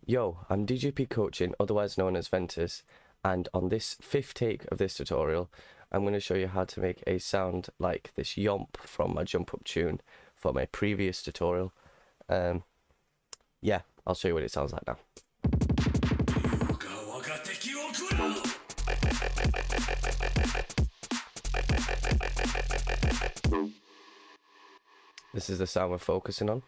Yo, I'm DJP Coaching, otherwise known as Ventus, and on this 5th take of this tutorial, I'm going to show you how to make a sound like this Yomp from my jump up tune for my previous tutorial. Yeah, I'll show you what it sounds like now. This is the sound we're focusing on.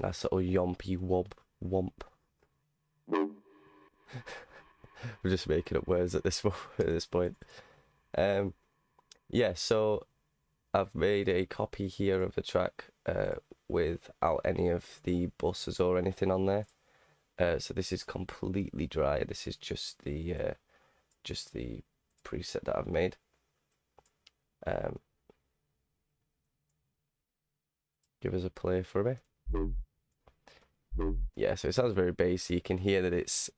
Nice little yompy womp. We're just making up words at this point. Yeah, so I've made a copy here of the track without any of the buses or anything on there. So this is completely dry. This is just the preset that I've made. Give us a play for me. Yeah, so it sounds very bassy. You can hear that it's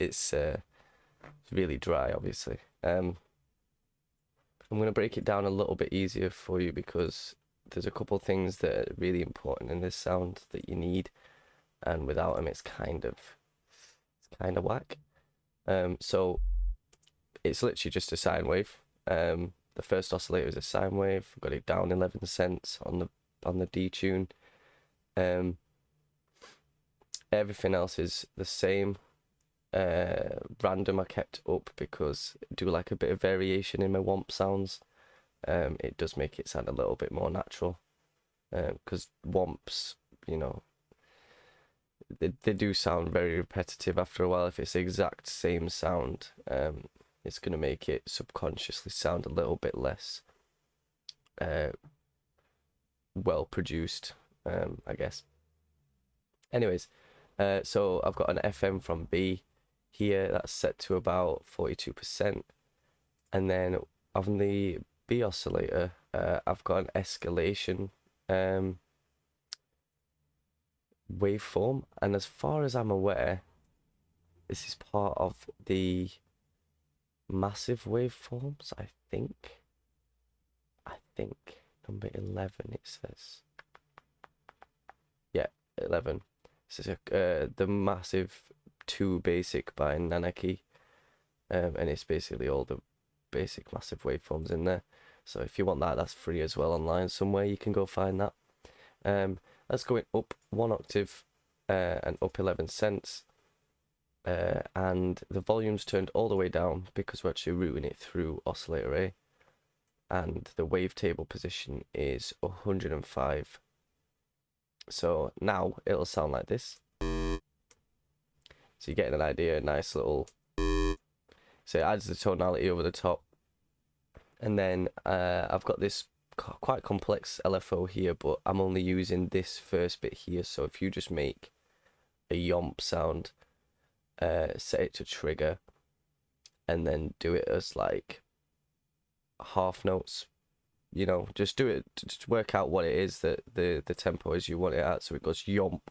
really dry, obviously. I'm going to break it down a little bit easier for you because there's a couple things that are really important in this sound that you need, and without them it's kind of whack. So it's literally just a sine wave. The first oscillator is a sine wave. Got it down 11 cents on the D tune. Everything else is the same. Random I kept up because I do like a bit of variation in my womp sounds. It does make it sound a little bit more natural, because womps, you know, they do sound very repetitive after a while. If it's the exact same sound, it's going to make it subconsciously sound a little bit less well produced, I guess. Anyways, so I've got an FM from B here that's set to about 42%, and then on the B oscillator I've got an escalation waveform, and as far as I'm aware this is part of the massive waveforms. I think number 11 it says. Yeah, 11. This is the massive 2 basic by 𝙀𝙨𝙀𝙀𝙀𝙀𝙀, and it's basically all the basic massive waveforms in there. So if you want that, that's free as well online somewhere. You can go find that. That's going up 1 octave and up 11 cents, and the volume's turned all the way down because we're actually routing it through oscillator A, and the wavetable position is 105. So now it'll sound like this. So you're getting an idea, a nice little. So it adds the tonality over the top. And then I've got this quite complex LFO here, but I'm only using this first bit here. So if you just make a Yomp sound, set it to trigger, and then do it as like half notes. You know, just do it to work out what it is that the tempo is you want it at. So it goes Yomp,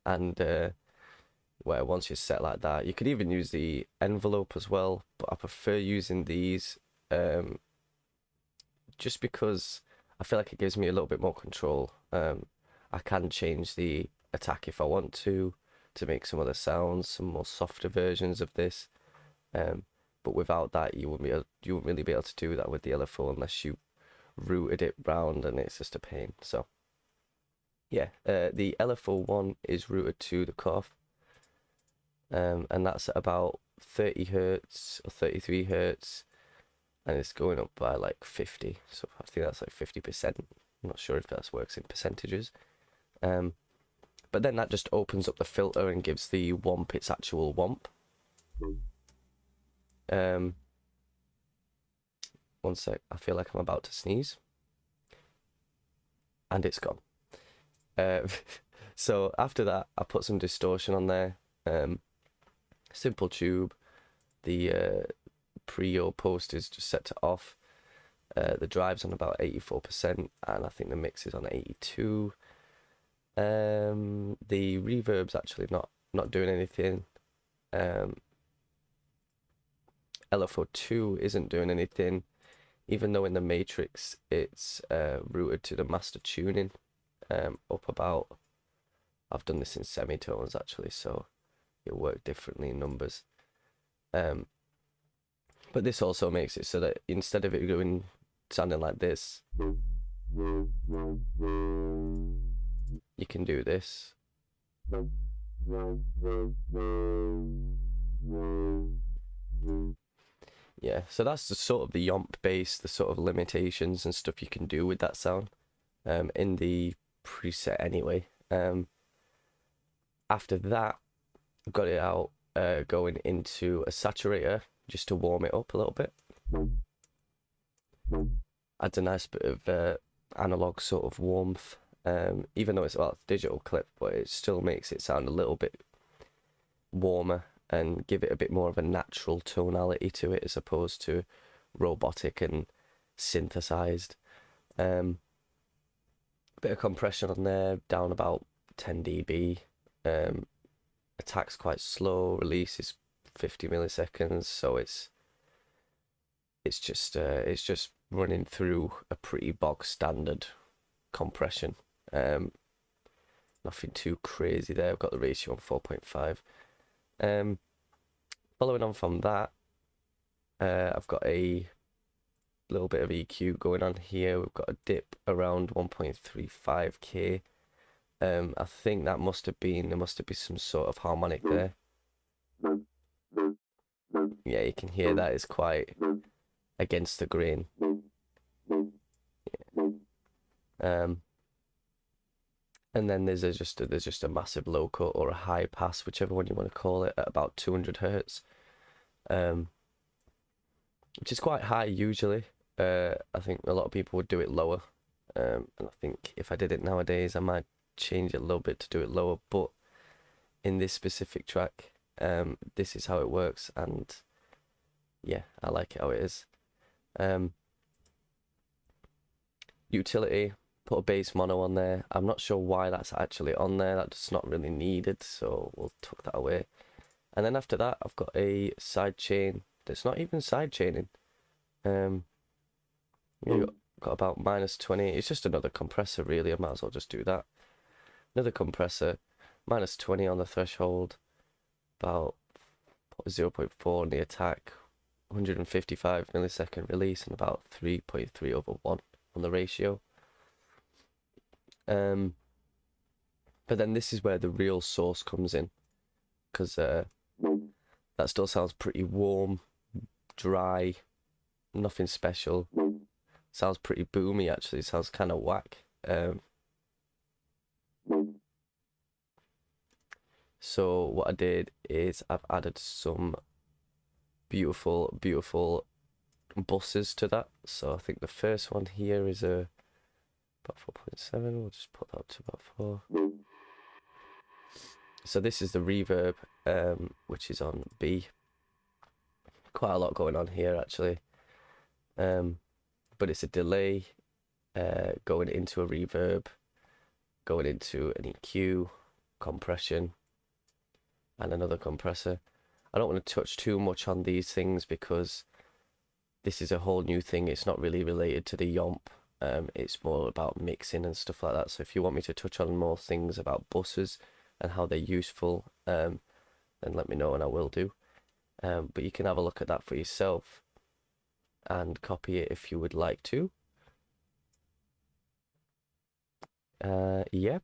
and where once you're set like that, you could even use the envelope as well, but I prefer using these just because I feel like it gives me a little bit more control. I can change the attack if I want to make some other sounds, some more softer versions of this, but without that you wouldn't really be able to do that with the LFO unless you routed it round, and it's just a pain. So yeah, the LFO one is routed to the cuff, and that's at about 30 hertz or 33 hertz, and it's going up by like 50, so I think that's like 50%. I'm not sure if that works in percentages, but then that just opens up the filter and gives the womp its actual womp. One sec, I feel like I'm about to sneeze. And it's gone. So after that, I put some distortion on there. Simple tube. The pre or post is just set to off. The drive's on about 84%, and I think the mix is on 82. The reverb's actually not doing anything. LFO2 isn't doing anything, even though in the matrix it's routed to the master tuning, up about I've done this in semitones actually, so it'll work differently in numbers. But this also makes it so that instead of it going sounding like this, you can do this. Yeah, so that's the sort of the Yomp bass, the sort of limitations and stuff you can do with that sound in the preset anyway. After that, I've got it out going into a saturator just to warm it up a little bit. Adds a nice bit of analog sort of warmth, even though it's a digital clip, but it still makes it sound a little bit warmer and give it a bit more of a natural tonality to it as opposed to robotic and synthesized. Bit of compression on there, down about 10 dB. Attack's quite slow, release is 50 milliseconds, so it's just running through a pretty bog standard compression. Nothing too crazy there. I've got the ratio on 4.5. Following on from that, I've got a little bit of EQ going on here. We've got a dip around 1.35k. I think that must have been, there must have been some sort of harmonic there. Yeah, you can hear that is quite against the grain. Yeah. And then there's just a massive low cut or a high pass, whichever one you want to call it, at about 200 hertz, which is quite high usually. I think a lot of people would do it lower, and I think if I did it nowadays, I might change it a little bit to do it lower. But in this specific track, this is how it works, and yeah, I like it how it is. Utility. Put a bass mono on there. I'm not sure why that's actually on there. That's not really needed, so we'll tuck that away. And then after that, I've got a side chain that's not even side chaining. Yeah, got about -20. It's just another compressor, really. I might as well just do that. Another compressor, -20 on the threshold, about 0.4 on the attack, 155 millisecond release, and about 3.3/1 on the ratio. But then this is where the real source comes in, because that still sounds pretty warm, dry, nothing special. Sounds pretty boomy actually. Sounds kind of whack. So what I did is I've added some beautiful buses to that. So I think the first one here is a about 4.7. We'll just put that up to about 4. So this is the reverb, which is on B. Quite a lot going on here actually, but it's a delay going into a reverb, going into an EQ, compression, and another compressor. I don't want to touch too much on these things because this is a whole new thing. It's not really related to the Yomp. It's more about mixing and stuff like that. So if you want me to touch on more things about buses and how they're useful, then let me know and I will do. But you can have a look at that for yourself and copy it if you would like to. Yeah.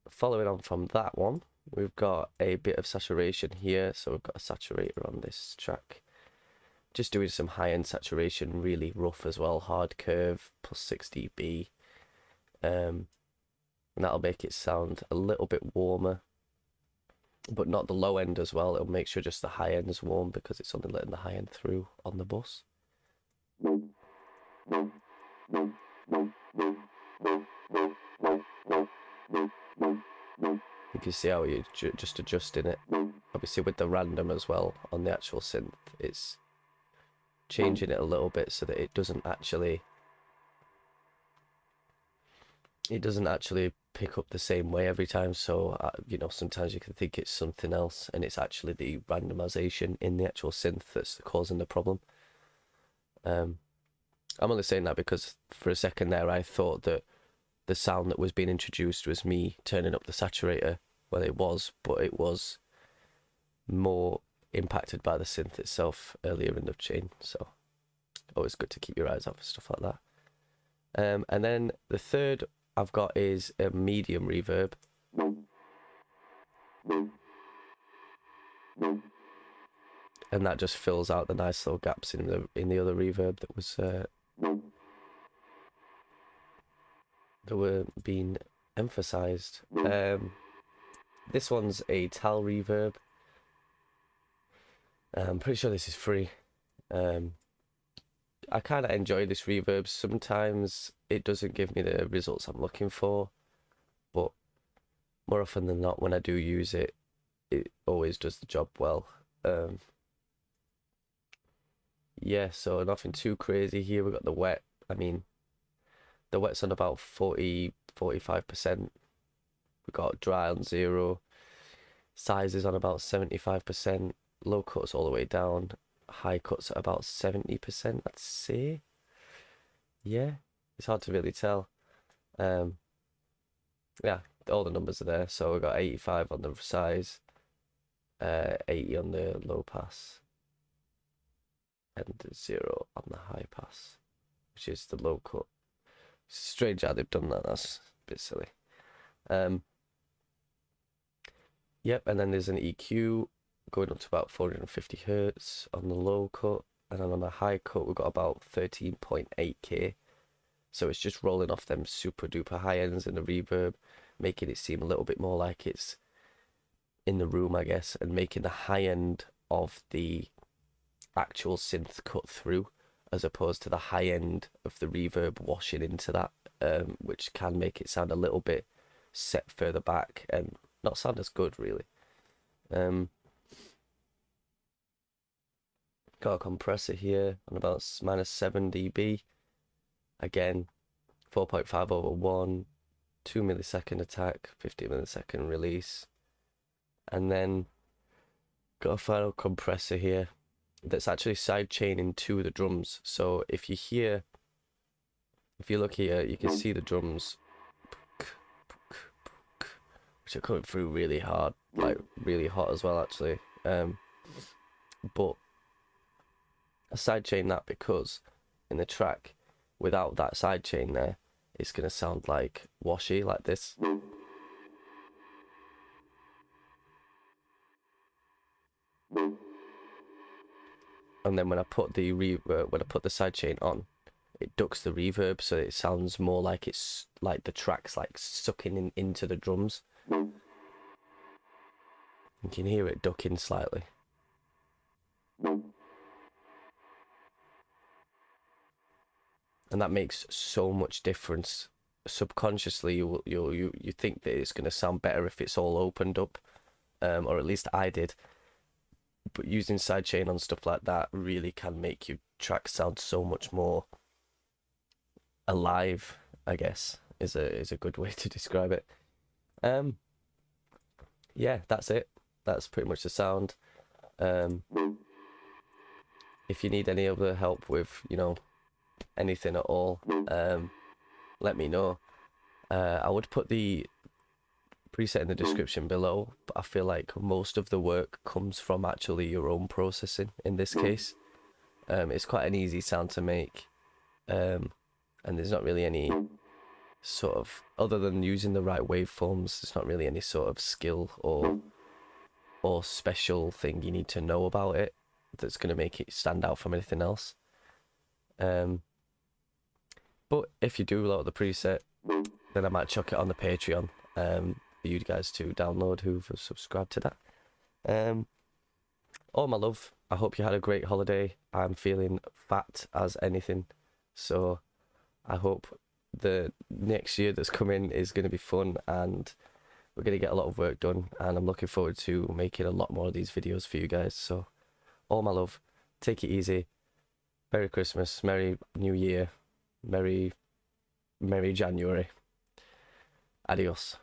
Following on from that one, we've got a bit of saturation here. So we've got a saturator on this track. Just doing some high-end saturation, really rough as well, hard curve, plus 6 dB. And that'll make it sound a little bit warmer, but not the low end as well. It'll make sure just the high end is warm because it's only letting the high end through on the bus. You can see how you're just adjusting it. Obviously with the random as well on the actual synth, it's changing it a little bit so that it doesn't actually pick up the same way every time. So you know, sometimes you can think it's something else and it's actually the randomization in the actual synth that's causing the problem. I'm only saying that because for a second there I thought that the sound that was being introduced was me turning up the saturator Well, it was, but it was more impacted by the synth itself earlier in the chain, so always good to keep your eyes out for stuff like that. And then the third I've got is a medium reverb. And that just fills out the nice little gaps in the other reverb that was that were being emphasized. This one's a 𝙬𝙯 reverb. I'm pretty sure this is free. I kind of enjoy this reverb. Sometimes it doesn't give me the results I'm looking for, but more often than not, when I do use it, it always does the job well. Yeah, so nothing too crazy here. We've got the wet. I mean, the wet's on about 40-45%. We've got dry on 0. Size is on about 75%. Low cuts all the way down. High cuts at about 70%, I'd say. Yeah, it's hard to really tell. Yeah, all the numbers are there. So we've got 85 on the size, 80 on the low pass, and 0 on the high pass, which is the low cut. Strange how they've done that. That's a bit silly. Yep, and then there's an EQ going up to about 450 Hz on the low cut, and then on the high cut we've got about 13.8K. So it's just rolling off them super duper high ends in the reverb, making it seem a little bit more like it's in the room, I guess, and making the high end of the actual synth cut through, as opposed to the high end of the reverb washing into that, which can make it sound a little bit set further back and not sound as good, really. Got a compressor here on about -7 dB. Again, 4.5/1, 2 millisecond attack, 50 millisecond release. And then got a final compressor here that's actually side chaining to the drums. So if you look here, you can see the drums, which are coming through really hard, like really hot as well, actually. But I sidechain that because in the track, without that sidechain there, it's going to sound like washy, like this. And then when I put the sidechain on, it ducks the reverb, so it sounds more like it's like the track's like sucking into the drums. You can hear it ducking slightly. And that makes so much difference. Subconsciously, you think that it's going to sound better if it's all opened up, or at least I did. But using sidechain on stuff like that really can make your track sound so much more alive, I guess, is a good way to describe it. Yeah, that's it. That's pretty much the sound. If you need any other help with, anything at all, let me know. I would put the preset in the description below, but I feel like most of the work comes from actually your own processing in this case. It's quite an easy sound to make, and there's not really any sort of, other than using the right waveforms, there's not really any sort of skill or special thing you need to know about it that's going to make it stand out from anything else. But if you do load the preset, then I might chuck it on the Patreon for you guys to download who've subscribed to that. All my love, I hope you had a great holiday. I'm feeling fat as anything, so I hope the next year that's coming is going to be fun, and we're going to get a lot of work done, and I'm looking forward to making a lot more of these videos for you guys. So all my love, take it easy. Merry Christmas, Merry New Year, Merry January. Adios.